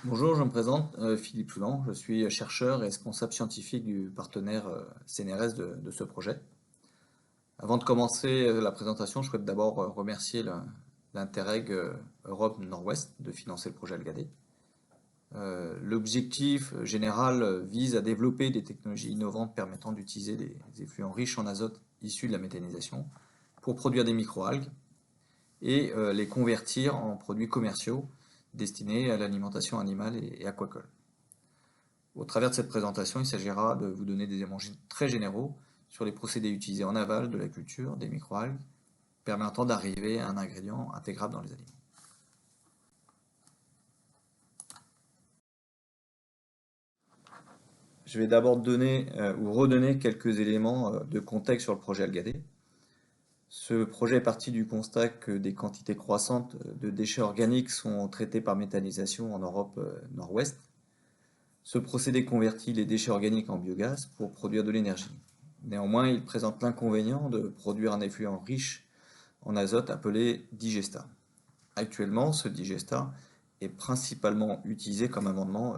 Bonjour, je me présente, Philippe Soudan, je suis chercheur et responsable scientifique du partenaire CNRS de ce projet. Avant de commencer la présentation, je souhaite d'abord remercier l'Interreg Europe Nord-Ouest de financer le projet Algadé. L'objectif général vise à développer des technologies innovantes permettant d'utiliser des effluents riches en azote issus de la méthanisation pour produire des microalgues et les convertir en produits commerciaux destinés à l'alimentation animale et aquacole. Au travers de cette présentation, il s'agira de vous donner des éléments très généraux sur les procédés utilisés en aval de la culture des microalgues, permettant d'arriver à un ingrédient intégrable dans les aliments. Je vais d'abord donner ou redonner quelques éléments de contexte sur le projet Algadé. Ce projet est parti du constat que des quantités croissantes de déchets organiques sont traités par méthanisation en Europe nord-ouest. Ce procédé convertit les déchets organiques en biogaz pour produire de l'énergie. Néanmoins, il présente l'inconvénient de produire un effluent riche en azote appelé digestat. Actuellement, ce digestat est principalement utilisé comme amendement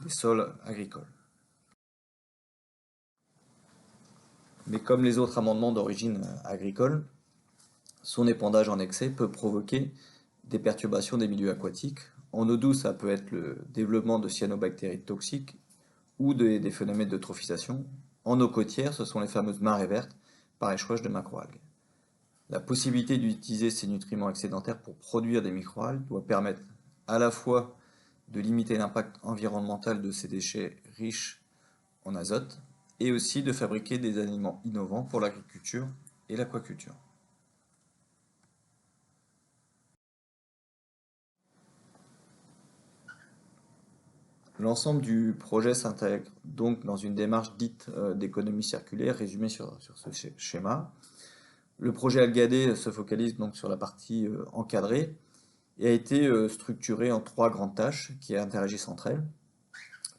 des sols agricoles. Mais comme les autres amendements d'origine agricole, son épandage en excès peut provoquer des perturbations des milieux aquatiques. En eau douce, ça peut être le développement de cyanobactéries toxiques ou des phénomènes d'eutrophisation. En eau côtière, ce sont les fameuses marées vertes par échouage de macroalgues. La possibilité d'utiliser ces nutriments excédentaires pour produire des microalgues doit permettre à la fois de limiter l'impact environnemental de ces déchets riches en azote et aussi de fabriquer des aliments innovants pour l'agriculture et l'aquaculture. L'ensemble du projet s'intègre donc dans une démarche dite d'économie circulaire résumée sur ce schéma. Le projet Algadé se focalise donc sur la partie encadrée et a été structuré en 3 grandes tâches qui interagissent entre elles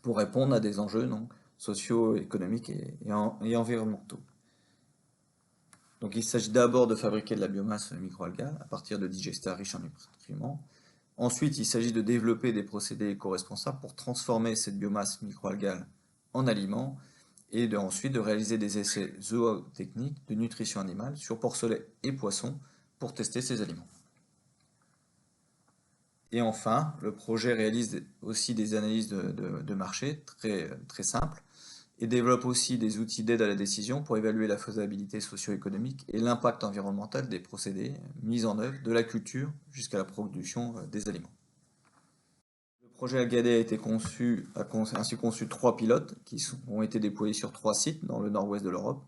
pour répondre à des enjeux socio-économiques et environnementaux. Donc il s'agit d'abord de fabriquer de la biomasse microalgale à partir de digestats riches en nutriments. Ensuite, il s'agit de développer des procédés éco-responsables pour transformer cette biomasse microalgale en aliments et ensuite de réaliser des essais zootechniques de nutrition animale sur porcelets et poissons pour tester ces aliments. Et enfin, le projet réalise aussi des analyses de marché très simples et développe aussi des outils d'aide à la décision pour évaluer la faisabilité socio-économique et l'impact environnemental des procédés mis en œuvre de la culture jusqu'à la production des aliments. Le projet Algadé a ainsi conçu 3 pilotes qui ont été déployés sur 3 sites dans le nord-ouest de l'Europe,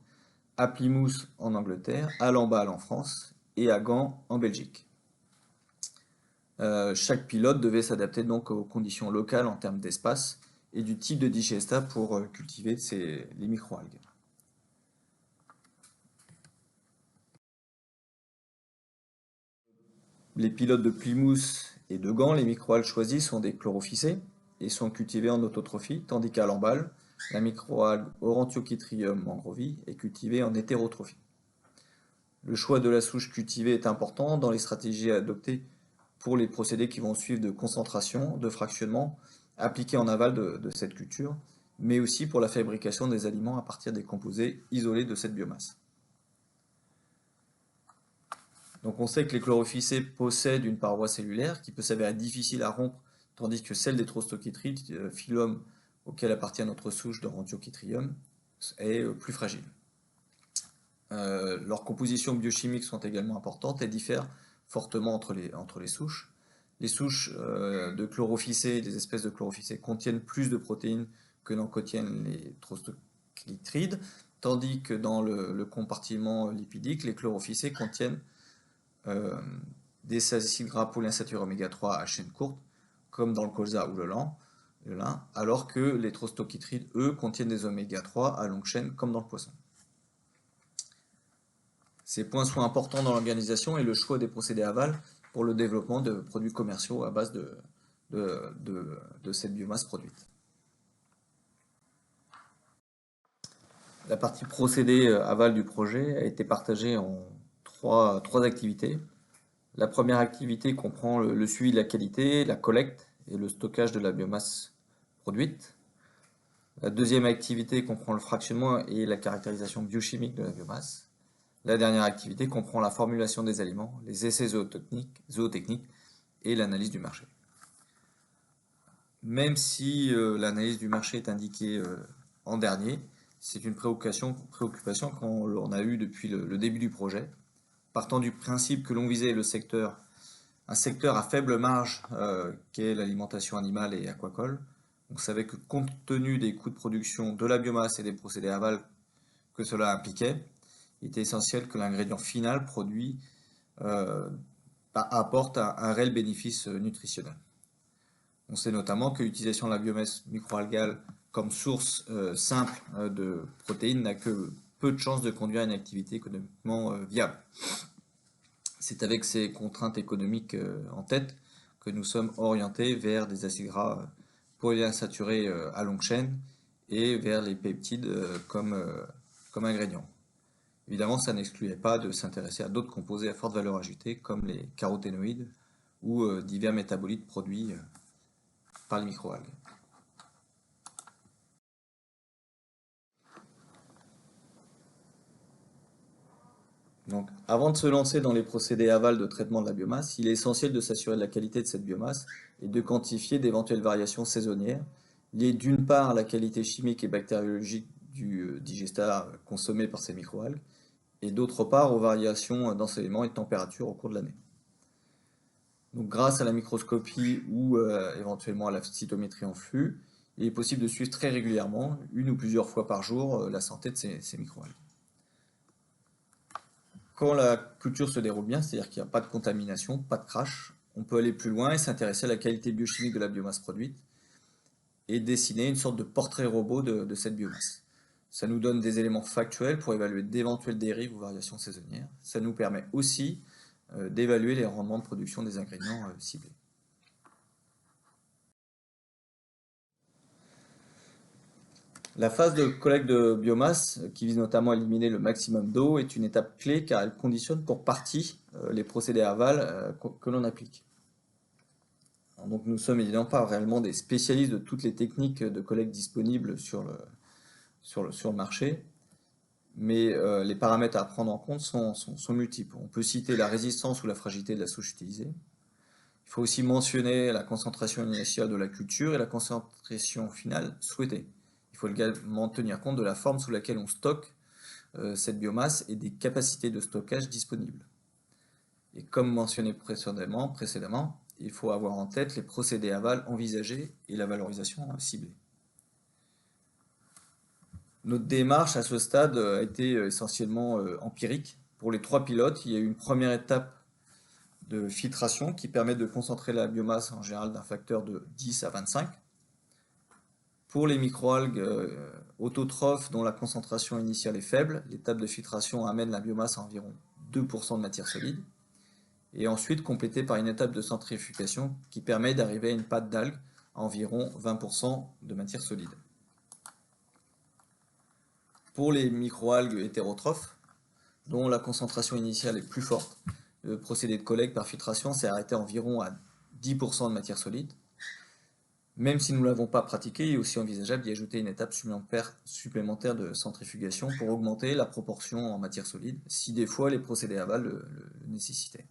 à Plymouth en Angleterre, à Lamballe en France et à Gand en Belgique. Chaque pilote devait s'adapter donc aux conditions locales en termes d'espace et du type de digesta pour cultiver les microalgues. Les pilotes de Plymouth et de Gand, les microalgues choisies sont des chlorophycées et sont cultivées en autotrophie, tandis qu'à Lamballe, la microalgue Aurantiochytrium mangrovi est cultivée en hétérotrophie. Le choix de la souche cultivée est important dans les stratégies à adopter pour les procédés qui vont suivre de concentration, de fractionnement appliqués en aval de cette culture, mais aussi pour la fabrication des aliments à partir des composés isolés de cette biomasse. Donc on sait que les chlorophycées possèdent une paroi cellulaire qui peut s'avérer difficile à rompre, tandis que celle des Trostochitrid, phylum auquel appartient notre souche d'Aurantiochytrium, est plus fragile. Leurs compositions biochimiques sont également importantes et diffèrent fortement entre les souches. Les souches de chlorophycées, des espèces de chlorophycées, contiennent plus de protéines que n'en contiennent les Trostochlitrides, tandis que dans le compartiment lipidique, les chlorophycées contiennent des acides gras polyinsaturés oméga 3 à chaîne courte, comme dans le colza ou le lin, alors que les Trostochlitrides, eux, contiennent des oméga 3 à longue chaîne, comme dans le poisson. Ces points sont importants dans l'organisation et le choix des procédés aval pour le développement de produits commerciaux à base de cette biomasse produite. La partie procédé aval du projet a été partagée en trois activités. La première activité comprend le suivi de la qualité, la collecte et le stockage de la biomasse produite. La deuxième activité comprend le fractionnement et la caractérisation biochimique de la biomasse. La dernière activité comprend la formulation des aliments, les essais zootechniques et l'analyse du marché. Même si l'analyse du marché est indiquée en dernier, c'est une préoccupation qu'on a eue depuis le début du projet, partant du principe que l'on visait un secteur à faible marge qu'est l'alimentation animale et aquacole. On savait que compte tenu des coûts de production de la biomasse et des procédés aval que cela impliquait, il était essentiel que l'ingrédient final produit euh, apporte un réel bénéfice nutritionnel. On sait notamment que l'utilisation de la biomasse microalgale comme source simple de protéines n'a que peu de chances de conduire à une activité économiquement viable. C'est avec ces contraintes économiques en tête que nous sommes orientés vers des acides gras polyinsaturés à longue chaîne et vers les peptides comme ingrédients. Évidemment, ça n'excluait pas de s'intéresser à d'autres composés à forte valeur ajoutée comme les caroténoïdes ou divers métabolites produits par les microalgues. Donc, avant de se lancer dans les procédés aval de traitement de la biomasse, il est essentiel de s'assurer de la qualité de cette biomasse et de quantifier d'éventuelles variations saisonnières liées d'une part à la qualité chimique et bactériologique du digestat consommé par ces microalgues et d'autre part aux variations d'ensoleillement et de température au cours de l'année. Donc, grâce à la microscopie ou éventuellement à la cytométrie en flux, il est possible de suivre très régulièrement, une ou plusieurs fois par jour, la santé de ces microalgues. Quand la culture se déroule bien, c'est-à-dire qu'il n'y a pas de contamination, pas de crash, on peut aller plus loin et s'intéresser à la qualité biochimique de la biomasse produite et dessiner une sorte de portrait robot de cette biomasse. Ça nous donne des éléments factuels pour évaluer d'éventuelles dérives ou variations saisonnières. Ça nous permet aussi d'évaluer les rendements de production des ingrédients ciblés. La phase de collecte de biomasse, qui vise notamment à éliminer le maximum d'eau, est une étape clé car elle conditionne pour partie les procédés aval que l'on applique. Donc nous sommes évidemment pas réellement des spécialistes de toutes les techniques de collecte disponibles sur le marché, mais les paramètres à prendre en compte sont multiples. On peut citer la résistance ou la fragilité de la souche utilisée. Il faut aussi mentionner la concentration initiale de la culture et la concentration finale souhaitée. Il faut également tenir compte de la forme sous laquelle on stocke cette biomasse et des capacités de stockage disponibles. Et comme mentionné précédemment, il faut avoir en tête les procédés aval envisagés et la valorisation ciblée. Notre démarche à ce stade a été essentiellement empirique. Pour les 3 pilotes, il y a eu une première étape de filtration qui permet de concentrer la biomasse en général d'un facteur de 10 à 25. Pour les microalgues autotrophes dont la concentration initiale est faible, l'étape de filtration amène la biomasse à environ 2% de matière solide. Et ensuite complétée par une étape de centrifugation qui permet d'arriver à une pâte d'algues à environ 20% de matière solide. Pour les microalgues hétérotrophes, dont la concentration initiale est plus forte, le procédé de collecte par filtration s'est arrêté environ à 10% de matière solide. Même si nous ne l'avons pas pratiqué, il est aussi envisageable d'y ajouter une étape supplémentaire de centrifugation pour augmenter la proportion en matière solide, si des fois les procédés aval le nécessitaient.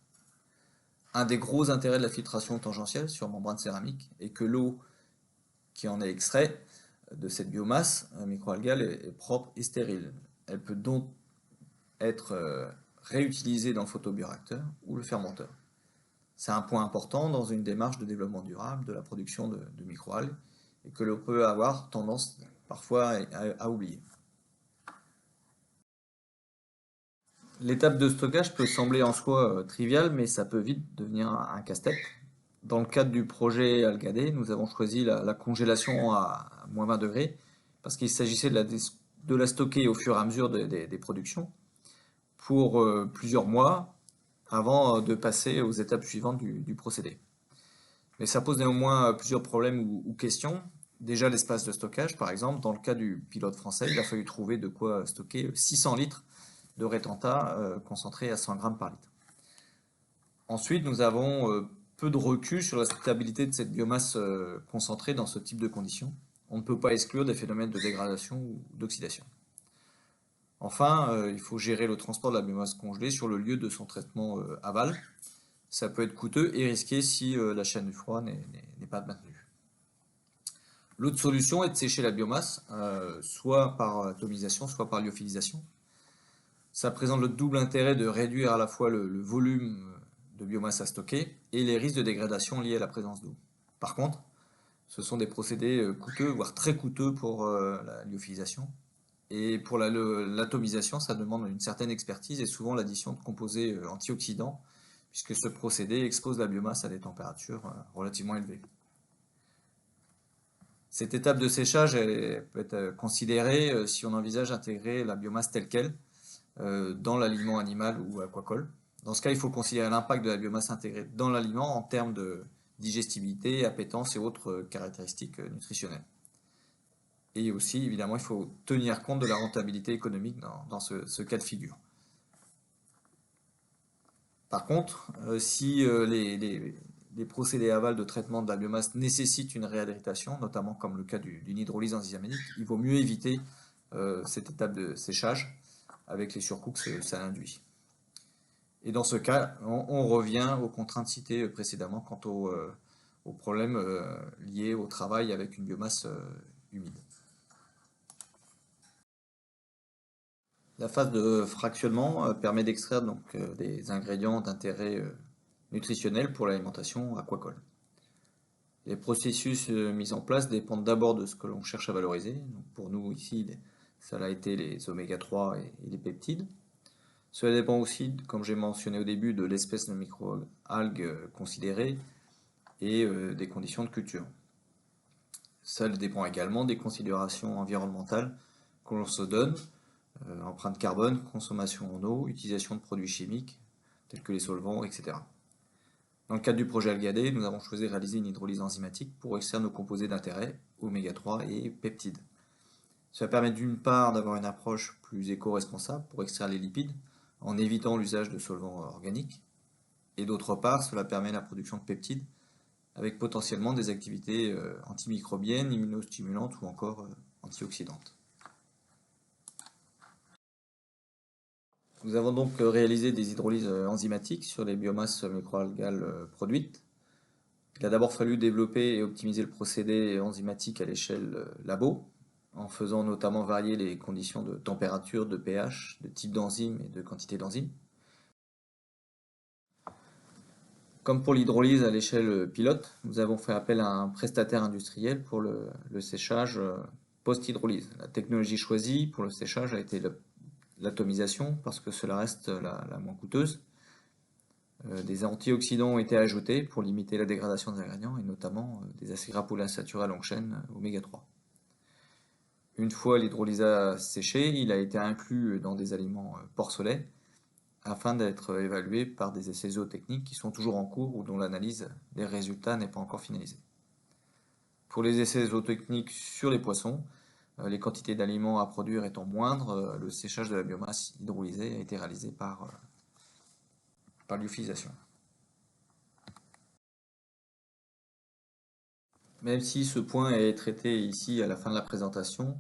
Un des gros intérêts de la filtration tangentielle sur membrane céramique est que l'eau qui en est extraite de cette biomasse microalgale est propre et stérile. Elle peut donc être réutilisée dans le photobioréacteur ou le fermenteur. C'est un point important dans une démarche de développement durable de la production de microalgues et que l'on peut avoir tendance parfois à oublier. L'étape de stockage peut sembler en soi triviale, mais ça peut vite devenir un casse-tête. Dans le cadre du projet Algadé, nous avons choisi la congélation à moins 20 degrés parce qu'il s'agissait de la stocker au fur et à mesure des productions pour plusieurs mois avant de passer aux étapes suivantes du procédé. Mais ça pose néanmoins plusieurs problèmes ou questions. Déjà l'espace de stockage, par exemple, dans le cas du pilote français, il a fallu trouver de quoi stocker 600 litres de rétenta concentré à 100 grammes par litre. Ensuite, nous avons peu de recul sur la stabilité de cette biomasse concentrée dans ce type de conditions. On ne peut pas exclure des phénomènes de dégradation ou d'oxydation. Enfin, il faut gérer le transport de la biomasse congelée sur le lieu de son traitement aval. Ça peut être coûteux et risqué si la chaîne du froid n'est pas maintenue. L'autre solution est de sécher la biomasse, soit par atomisation, soit par lyophilisation. Ça présente le double intérêt de réduire à la fois le volume de biomasse à stocker et les risques de dégradation liés à la présence d'eau. Par contre, ce sont des procédés coûteux, voire très coûteux pour la lyophilisation. Et pour l'atomisation, ça demande une certaine expertise et souvent l'addition de composés antioxydants, puisque ce procédé expose la biomasse à des températures relativement élevées. Cette étape de séchage peut être considérée si on envisage d'intégrer la biomasse telle qu'elle dans l'aliment animal ou aquacole. Dans ce cas, il faut considérer l'impact de la biomasse intégrée dans l'aliment en termes de digestibilité, appétence et autres caractéristiques nutritionnelles. Et aussi, évidemment, il faut tenir compte de la rentabilité économique dans ce cas de figure. Par contre, si les procédés aval de traitement de la biomasse nécessitent une réhydratation, notamment comme le cas d'une hydrolyse enzymatique, il vaut mieux éviter cette étape de séchage avec les surcoûts que ça induit. Et dans ce cas, on revient aux contraintes citées précédemment quant aux problèmes liés au travail avec une biomasse humide. La phase de fractionnement permet d'extraire des ingrédients d'intérêt nutritionnel pour l'alimentation aquacole. Les processus mis en place dépendent d'abord de ce que l'on cherche à valoriser. Donc pour nous ici, ça a été les oméga 3 et les peptides. Cela dépend aussi, comme j'ai mentionné au début, de l'espèce de microalgues considérée et des conditions de culture. Ça dépend également des considérations environnementales que l'on se donne, empreinte carbone, consommation en eau, utilisation de produits chimiques tels que les solvants, etc. Dans le cadre du projet Algadé, nous avons choisi de réaliser une hydrolyse enzymatique pour extraire nos composés d'intérêt, oméga 3 et peptides. Cela permet d'une part d'avoir une approche plus éco-responsable pour extraire les lipides, en évitant l'usage de solvants organiques, et d'autre part, cela permet la production de peptides avec potentiellement des activités antimicrobiennes, immunostimulantes ou encore antioxydantes. Nous avons donc réalisé des hydrolyses enzymatiques sur les biomasses microalgales produites. Il a d'abord fallu développer et optimiser le procédé enzymatique à l'échelle labo, en faisant notamment varier les conditions de température, de pH, de type d'enzyme et de quantité d'enzyme. Comme pour l'hydrolyse à l'échelle pilote, nous avons fait appel à un prestataire industriel pour le séchage post-hydrolyse. La technologie choisie pour le séchage a été l'atomisation, parce que cela reste la moins coûteuse. Des antioxydants ont été ajoutés pour limiter la dégradation des ingrédients, et notamment des acides gras polyinsaturés à longue chaîne, oméga 3. Une fois l'hydrolysat séché, il a été inclus dans des aliments porcelets, afin d'être évalué par des essais zootechniques qui sont toujours en cours ou dont l'analyse des résultats n'est pas encore finalisée. Pour les essais zootechniques sur les poissons, les quantités d'aliments à produire étant moindres, le séchage de la biomasse hydrolysée a été réalisé par lyophilisation. Même si ce point est traité ici à la fin de la présentation,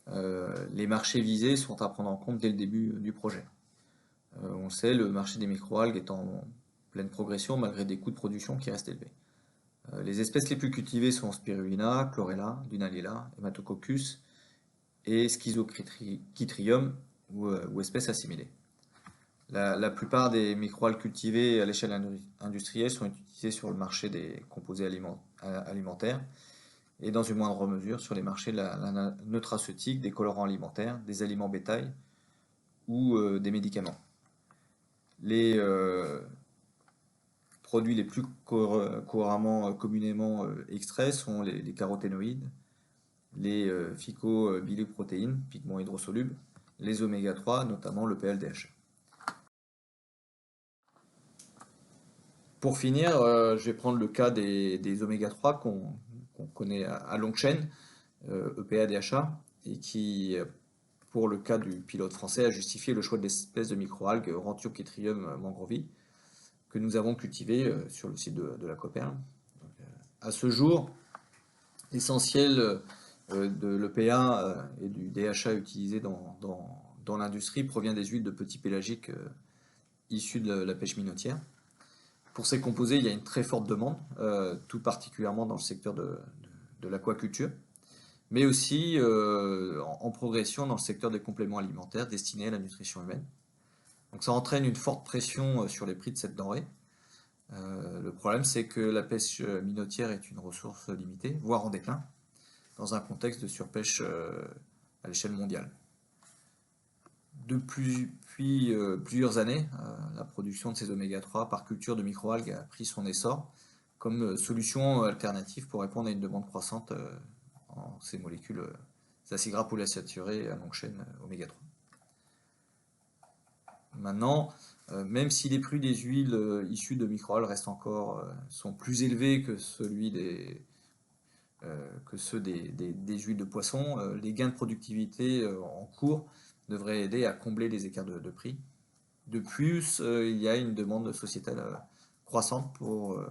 les marchés visés sont à prendre en compte dès le début du projet. On le sait, le marché des microalgues est en pleine progression malgré des coûts de production qui restent élevés. Les espèces les plus cultivées sont Spirulina, Chlorella, Dunaliella, Hematococcus et Schizochytrium ou espèces assimilées. La plupart des microalgues cultivées à l'échelle industrielle sont utilisées sur le marché des composés alimentaires et dans une moindre mesure sur les marchés de la nutraceutique, des colorants alimentaires, des aliments bétail ou des médicaments. Les produits les plus couramment, communément extraits sont les caroténoïdes, les phycobiliprotéines, pigments hydrosolubles, les oméga 3, notamment le PLDH. Pour finir, je vais prendre le cas des oméga 3 qu'on connaît à longue chaîne, EPA, DHA, et qui, pour le cas du pilote français, a justifié le choix de l'espèce de microalgue Ranthiochytrium mangrovi, que nous avons cultivées sur le site de la Cooper. À ce jour, l'essentiel de l'EPA et du DHA utilisé dans l'industrie provient des huiles de petits pélagiques issues de la pêche minotière. Pour ces composés, il y a une très forte demande, tout particulièrement dans le secteur de l'aquaculture, mais aussi en progression dans le secteur des compléments alimentaires destinés à la nutrition humaine. Donc ça entraîne une forte pression sur les prix de cette denrée. Le problème, c'est que la pêche minotière est une ressource limitée, voire en déclin, dans un contexte de surpêche à l'échelle mondiale. Depuis plusieurs années, la production de ces oméga 3 par culture de microalgues a pris son essor comme solution alternative pour répondre à une demande croissante en ces molécules acides gras polyinsaturés à longue chaîne oméga 3. Maintenant, même si les prix des huiles issues de microalgues sont plus élevés que ceux des huiles de poisson, les gains de productivité en cours devraient aider à combler les écarts de prix. De plus, il y a une demande sociétale croissante pour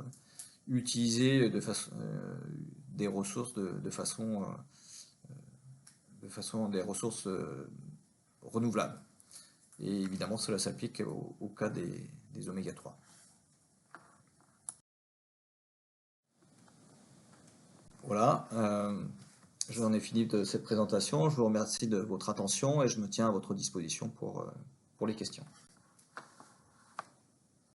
utiliser des ressources des ressources renouvelables. Et évidemment, cela s'applique au cas des oméga 3. Voilà, j'en ai fini de cette présentation. Je vous remercie de votre attention et je me tiens à votre disposition pour les questions.